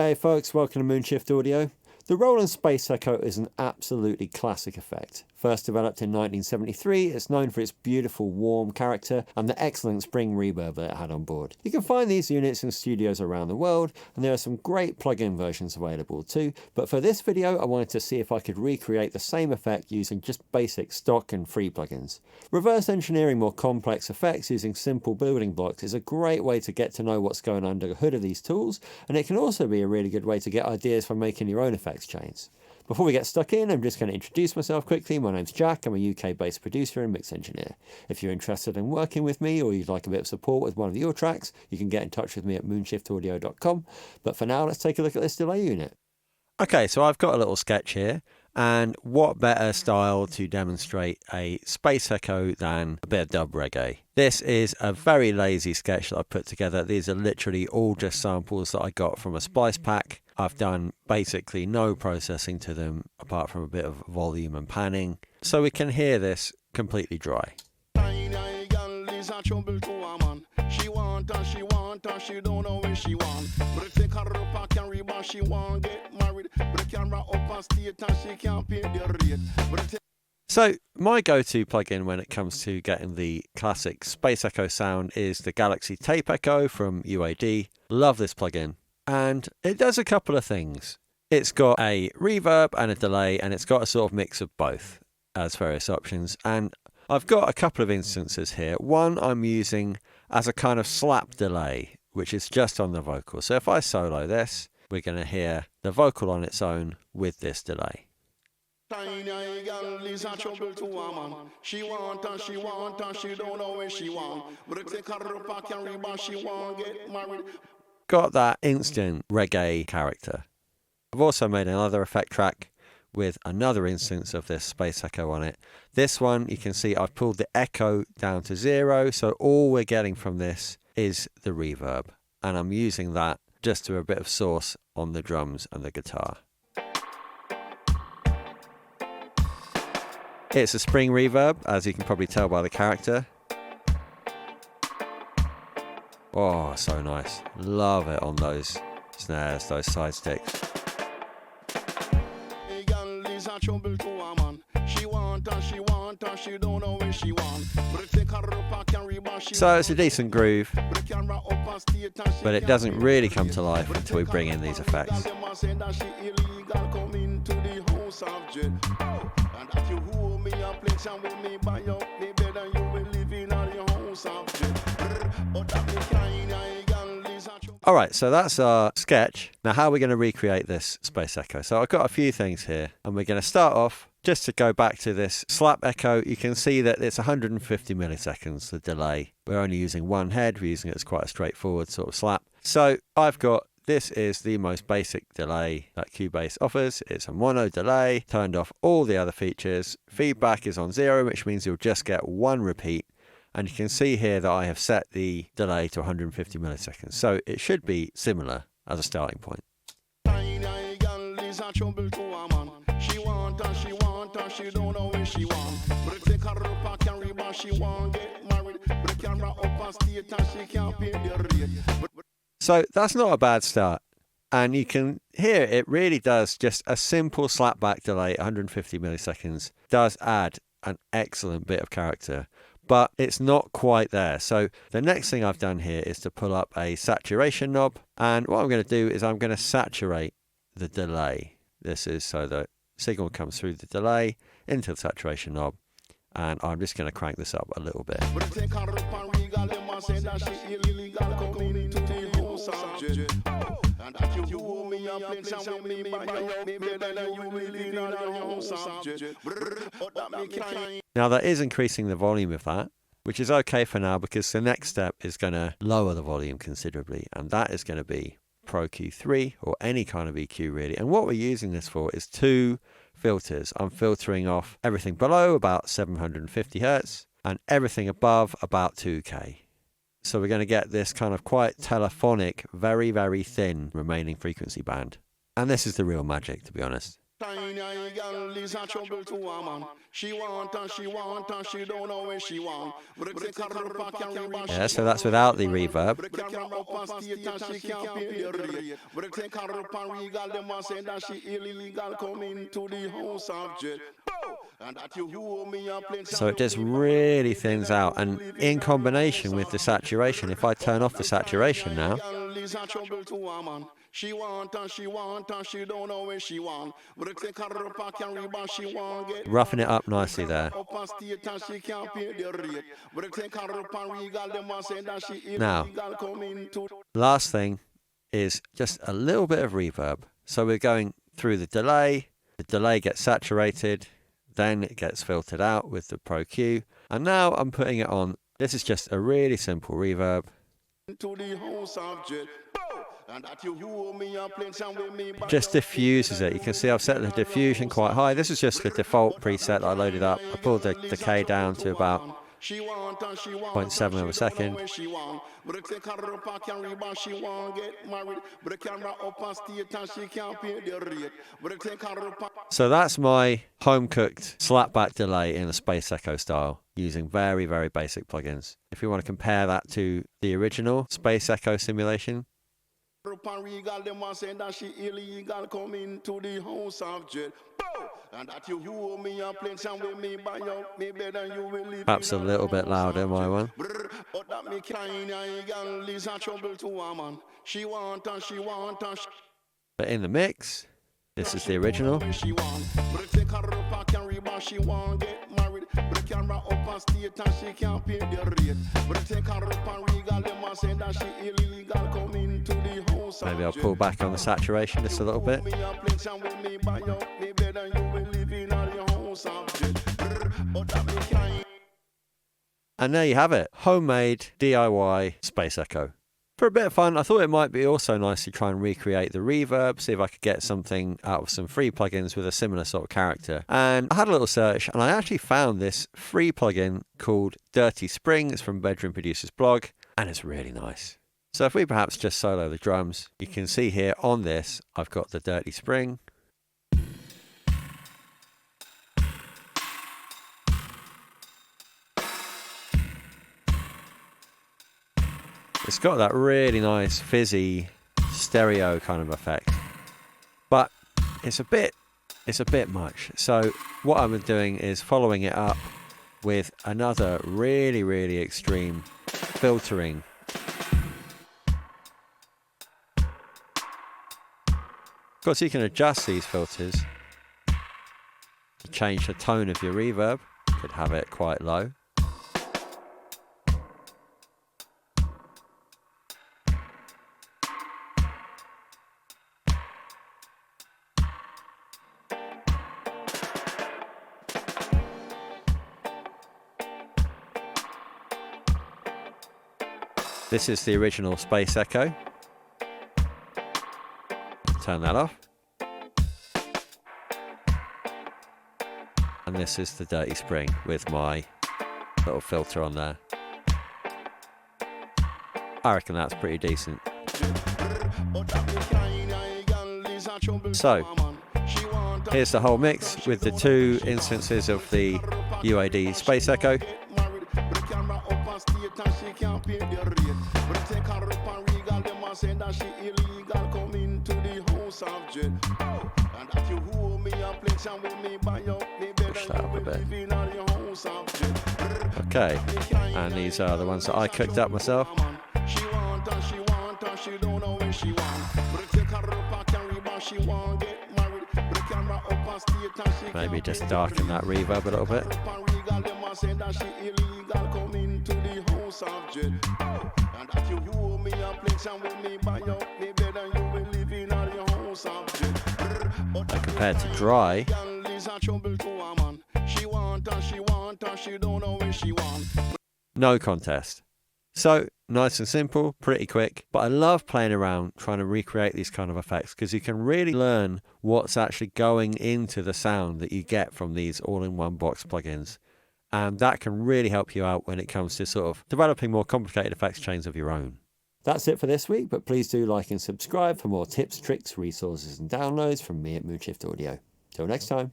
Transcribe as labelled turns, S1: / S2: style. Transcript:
S1: Hey folks, welcome to Moonshift Audio. The Roland Space Echo is an absolutely classic effect. First developed in 1973, it's known for its beautiful warm character and the excellent spring reverb that it had on board. You can find these units in studios around the world, and there are some great plug-in versions available too, but for this video I wanted to see if I could recreate the same effect using just basic stock and free plugins. Reverse engineering more complex effects using simple building blocks is a great way to get to know what's going under the hood of these tools, and it can also be a really good way to get ideas for making your own effects chains. Before we get stuck in, I'm just going to introduce myself quickly. My name's Jack, I'm a UK-based producer and mix engineer. If you're interested in working with me or you'd like a bit of support with one of your tracks, you can get in touch with me at moonshiftaudio.com. But for now, let's take a look at this delay unit. Okay, so I've got a little sketch here, and what better style to demonstrate a Space Echo than a bit of dub reggae. This is a very lazy sketch that I've put together. These are literally all just samples that I got from a splice pack. I've done basically no processing to them apart from a bit of volume and panning, so we can hear this completely dry. She don't know where she want, but it take her up a can rebound. She want get married, but the camera up on state and she can't pay the rate. So my go-to plugin when it comes to getting the classic Space Echo sound is the Galaxy Tape Echo from UAD. Love this plugin, and it does a couple of things. It's got a reverb and a delay, and it's got a sort of mix of both as various options. And I've got a couple of instances here. One I'm using as a kind of slap delay, which is just on the vocal. So if I solo this, we're going to hear the vocal on its own with this delay. Got that instant reggae character. I've also made another effect track with another instance of this Space Echo on it. This one, you can see I've pulled the echo down to 0, so all we're getting from this is the reverb, and I'm using that just to a bit of source on the drums and the guitar. It's a spring reverb, as you can probably tell by the character. Oh, so nice. Love it on those snares, those side sticks. So it's a decent groove, but it doesn't really come to life until we bring in these effects. Alright, so that's our sketch. Now how are we going to recreate this Space Echo? So I've got a few things here, and we're going to start off, just to go back to this slap echo. You can see that it's 150 milliseconds, the delay. We're only using one head, we're using it as quite a straightforward sort of slap. So I've got, this is the most basic delay that Cubase offers. It's a mono delay, turned off all the other features. Feedback is on 0, which means you'll just get one repeat. And you can see here that I have set the delay to 150 milliseconds. So it should be similar as a starting point. So that's not a bad start. And you can hear it really does, just a simple slapback delay, 150 milliseconds, does add an excellent bit of character. But it's not quite there. So the next thing I've done here is to pull up a saturation knob. And what I'm going to do is I'm going to saturate the delay. This is so the signal comes through the delay into the saturation knob. And I'm just going to crank this up a little bit. Now that is increasing the volume of that, which is okay for now, because the next step is going to lower the volume considerably, and that is going to be Pro Q3 or any kind of EQ really. And what we're using this for is two filters. I'm filtering off everything below about 750 Hertz and everything above about 2K. So we're going to get this kind of quite telephonic, very, very thin remaining frequency band. And this is the real magic, to be honest.
S2: Tiny girl is a trouble to a man. She want and she want and she don't know where she want. But take her up and carry back.
S1: Yeah, so that's without the reverb.
S2: But the camera up and state and she can't pay the rate. But take her up and regal them and say that she illegal coming to the house of jet. And that you owe me a plane.
S1: So it just really thins out, and in combination with the saturation, if I turn off the saturation now,
S2: she want and she want and she don't know where she want. But take her up and carry back, she want get.
S1: roughing it up nicely there. Now, last thing is just a little bit of reverb. So we're going through the delay gets saturated, then it gets filtered out with the Pro Q, and now I'm putting it on. This is just a really simple reverb. Just diffuses it. You can see I've set the diffusion quite high. This is just the default preset that I loaded up. I pulled the decay down to about 0.7 of a second. So that's my home-cooked slapback delay in a Space Echo style, using very, very basic plugins. If you want to compare that to the original Space Echo simulation, perhaps a little bit louder, my one. But in the mix, this is the original. Maybe I'll pull back on the saturation just a little bit. And there you have it, homemade DIY Space Echo. For a bit of fun, I thought it might be also nice to try and recreate the reverb, see if I could get something out of some free plugins with a similar sort of character. And I had a little search, and I actually found this free plugin called Dirty Spring. It's from Bedroom Producer's blog, and it's really nice. So if we perhaps just solo the drums, you can see here on this, I've got the Dirty Spring. It's got that really nice fizzy stereo kind of effect, but it's a bit much. So what I'm doing is following it up with another really, really extreme filtering. Of course, you can adjust these filters to change the tone of your reverb. You could have it quite low. This is the original Space Echo. Turn that off. And this is the Dirty Spring with my little filter on there. I reckon that's pretty decent. So, here's the whole mix with the two instances of the UAD Space Echo. Push that up a bit. Okay, and these are the ones that I cooked up myself. Maybe just darken that reverb a little bit. And compared to dry, no contest. So, nice and simple, pretty quick, but I love playing around trying to recreate these kind of effects because you can really learn what's actually going into the sound that you get from these all-in-one box plugins. And that can really help you out when it comes to sort of developing more complicated effects chains of your own. That's it for this week, but please do like and subscribe for more tips, tricks, resources and downloads from me at Moonshift Audio. Till next time.